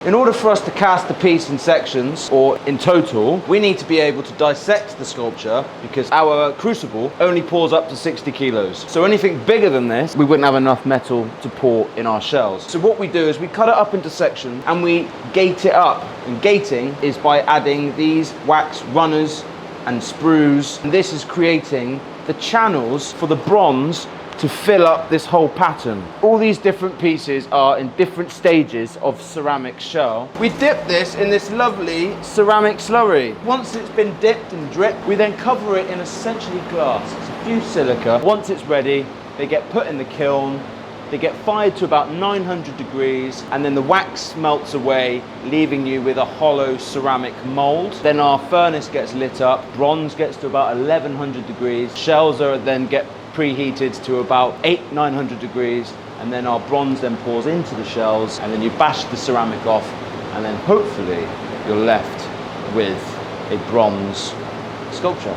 In order for us to cast the piece in sections, or in total, we need to be able to dissect the sculpture because our crucible only pours up to 60 kilos. So anything bigger than this, we wouldn't have enough metal to pour in our shells. So what we do is we cut it up into sections and we gate it up. And gating is by adding these wax runners and sprues. And this is creating the channels for the bronze to fill up this whole pattern. All these different pieces are in different stages of ceramic shell. We dip this in this lovely ceramic slurry. Once it's been dipped and dripped, we then cover it in essentially glass. It's a fused silica. Once it's ready, they get put in the kiln. They get fired to about 900 degrees, and then the wax melts away, leaving you with a hollow ceramic mold. Then our furnace gets lit up. Bronze gets to about 1100 degrees. Shells are then get preheated to about 800-900 degrees, and then our bronze then pours into the shells, and then you bash the ceramic off, and then hopefully you're left with a bronze sculpture.